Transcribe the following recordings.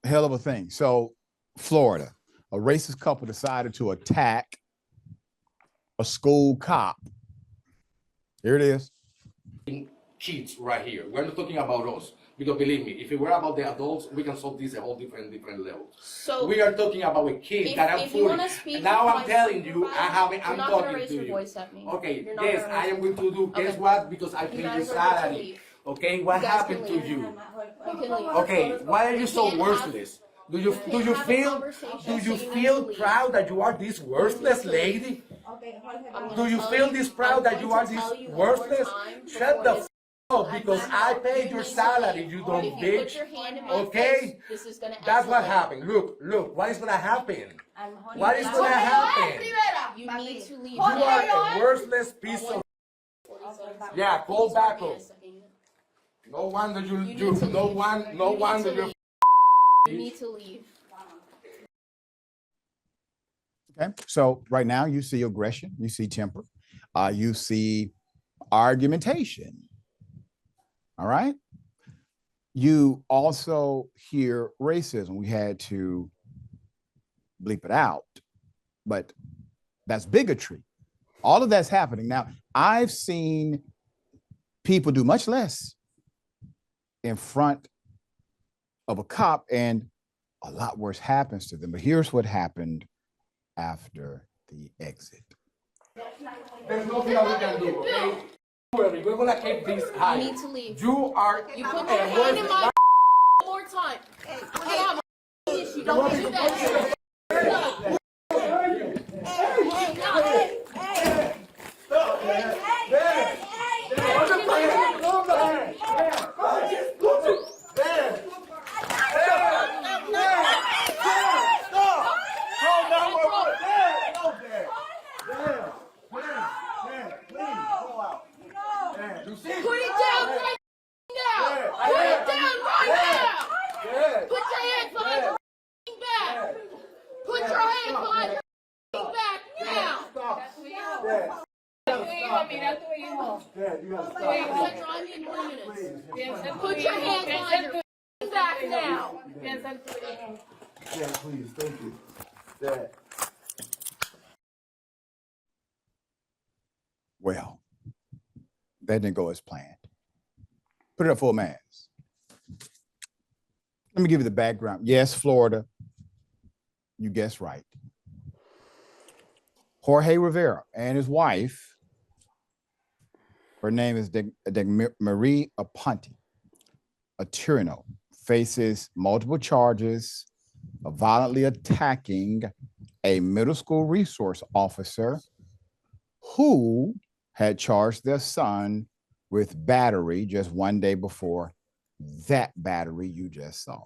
hell of a thing. So Florida, a racist couple decided to attack a school cop. Here it is. Kids right here. We're not talking about us. Because believe me, if it were about the adults, we can solve this at a whole different level. So we are talking about a kid that I'm 40. Now I'm telling you, I'm talking to you. Okay, yes, I am going to do. Guess what? Because I pay your salary. Okay, what happened to you? Okay, why are you so worthless? Do you feel proud that you are this worthless lady? Do you feel this proud that you are this worthless? Shut the f up, because I paid your salary, you dumb bitch. Okay? That's what happened. Look, what is gonna happen? What is gonna happen? You need to leave. You are a worthless piece of. Yeah, call back up. No wonder you need to leave. Okay, so right now you see aggression, you see temper, you see argumentation. All right. You also hear racism. We had to bleep it out, but that's bigotry. All of that's happening. Now, I've seen people do much less in front of a cop and a lot worse happens to them. But here's what happened after the exit. There's nothing that we can do, okay? We're gonna keep this high. You need to leave. You put your hand in my one more time. Hey, you don't do that. Put your hands behind your back now. Yeah, please, thank you. Dad. Well, that didn't go as planned. Put it up full mass. Let me give you the background. Yes, Florida. You guessed right. Jorge Rivera and his wife, her name is Dagmarie Aponte Iturrino, faces multiple charges of violently attacking a middle school resource officer who had charged their son with battery just one day before that battery you just saw.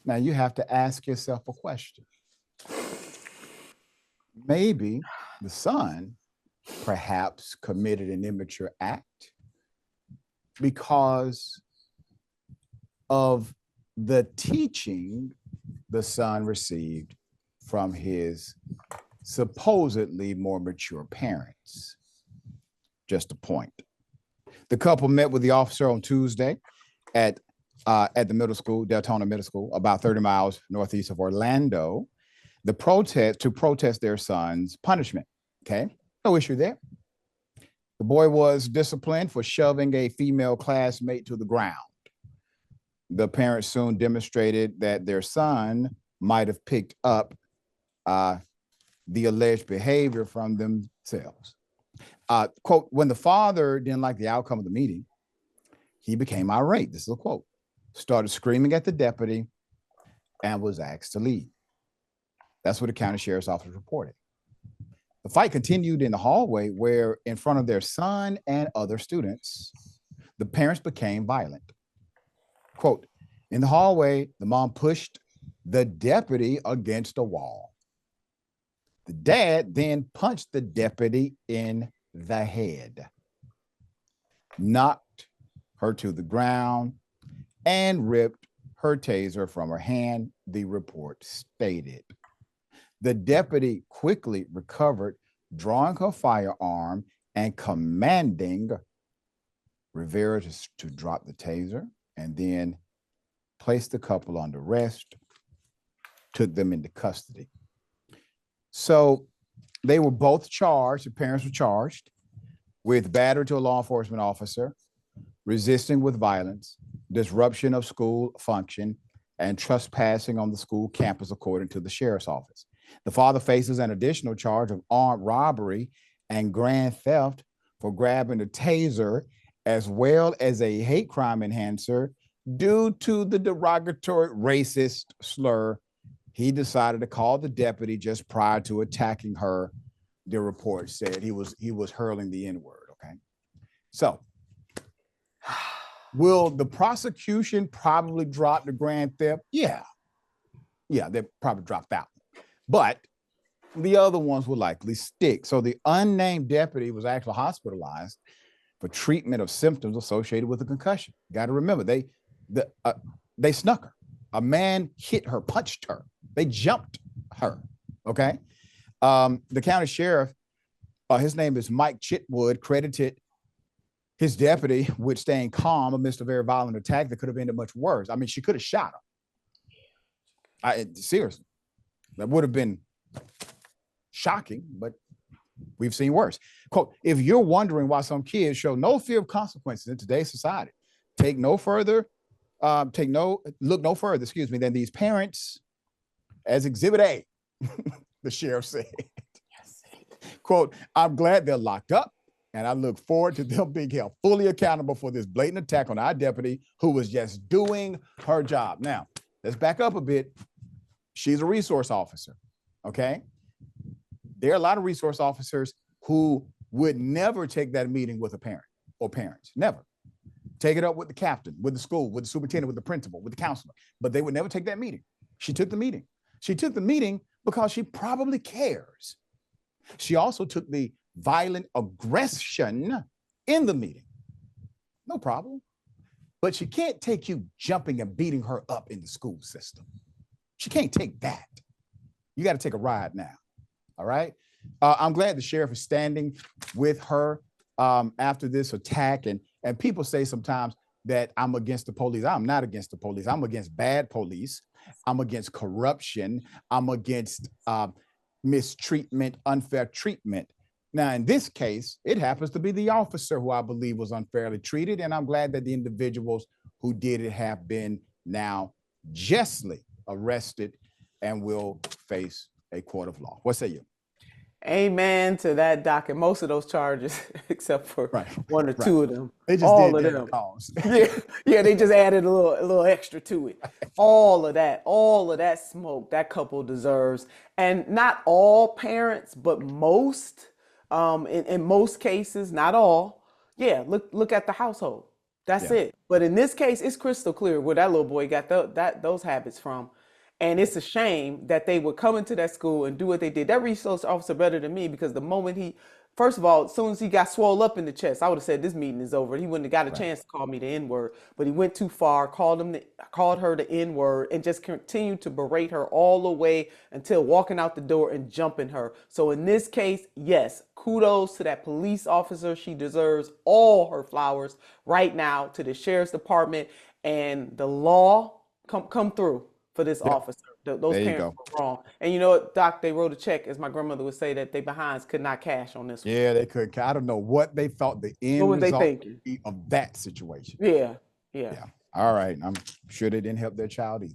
Now you have to ask yourself a question. Maybe the son perhaps committed an immature act because of the teaching the son received from his supposedly more mature parents. Just a point. The couple met with the officer on Tuesday at the middle school, Deltona Middle School, about 30 miles northeast of Orlando, to protest their son's punishment. Okay, no issue there. The boy was disciplined for shoving a female classmate to the ground. The parents soon demonstrated that their son might have picked up the alleged behavior from themselves. Quote, when the father didn't like the outcome of the meeting, he became irate. This is a quote. Started screaming at the deputy and was asked to leave. That's what the county sheriff's office reported. The fight continued in the hallway where, in front of their son and other students, the parents became violent. Quote, in the hallway, the mom pushed the deputy against a wall. The dad then punched the deputy in the head, knocked her to the ground, and ripped her taser from her hand, the report stated. The deputy quickly recovered, drawing her firearm and commanding Rivera to drop the taser and then placed the couple under arrest, took them into custody. So they were both charged, the parents were charged with battery to a law enforcement officer, resisting with violence, disruption of school function, and trespassing on the school campus, according to the sheriff's office. The father faces an additional charge of armed robbery and grand theft for grabbing a taser, as well as a hate crime enhancer due to the derogatory racist slur he decided to call the deputy just prior to attacking her. The report said he was hurling the N-word. Okay, so will the prosecution probably drop the grand theft? Yeah, they probably dropped out, but the other ones will likely stick. So the unnamed deputy was actually hospitalized for treatment of symptoms associated with a concussion. Got to remember, they snuck her. A man hit her, punched her. They jumped her. Okay. The county sheriff, his name is Mike Chitwood, credited his deputy with staying calm amidst a very violent attack that could have ended much worse. I mean, she could have shot him. Seriously, that would have been shocking, but we've seen worse. Quote, if you're wondering why some kids show no fear of consequences in today's society, look no further, than these parents as Exhibit A, the sheriff said. Yes. Quote, I'm glad they're locked up, and I look forward to them being held fully accountable for this blatant attack on our deputy who was just doing her job. Now, let's back up a bit. She's a resource officer, okay? There are a lot of resource officers who would never take that meeting with a parent or parents, never. Take it up with the captain, with the school, with the superintendent, with the principal, with the counselor, but they would never take that meeting. She took the meeting. She took the meeting because she probably cares. She also took the violent aggression in the meeting. No problem. But she can't take you jumping and beating her up in the school system. She can't take that. You got to take a ride now. All right. I'm glad the sheriff is standing with her after this attack. And people say sometimes that I'm against the police. I'm not against the police. I'm against bad police. I'm against corruption. I'm against mistreatment, unfair treatment. Now, in this case, it happens to be the officer who I believe was unfairly treated. And I'm glad that the individuals who did it have been now justly arrested and will face a court of law. What say you? Amen to that, Doc. And most of those charges, except for one or two of them, they just all did of them. Yeah, they just added a little extra to it. All of that smoke, that couple deserves. And not all parents, but most, in most cases, not all. Yeah, look at the household. That's it. But in this case, it's crystal clear where that little boy got those habits from. And it's a shame that they would come into that school and do what they did. That resource officer better than me, because the moment first of all, as soon as he got swole up in the chest, I would have said this meeting is over. He wouldn't have got a chance to call me the N-word, but he went too far, called her the N-word, and just continued to berate her all the way until walking out the door and jumping her. So in this case, yes, kudos to that police officer. She deserves all her flowers right now, to the sheriff's department, and the law come through for this officer. Those parents were wrong. And you know what, Doc, they wrote a check, as my grandmother would say, that they behinds could not cash on this one. Yeah, they could. I don't know what they thought the end result would be of that situation. Yeah. All right. I'm sure they didn't help their child either.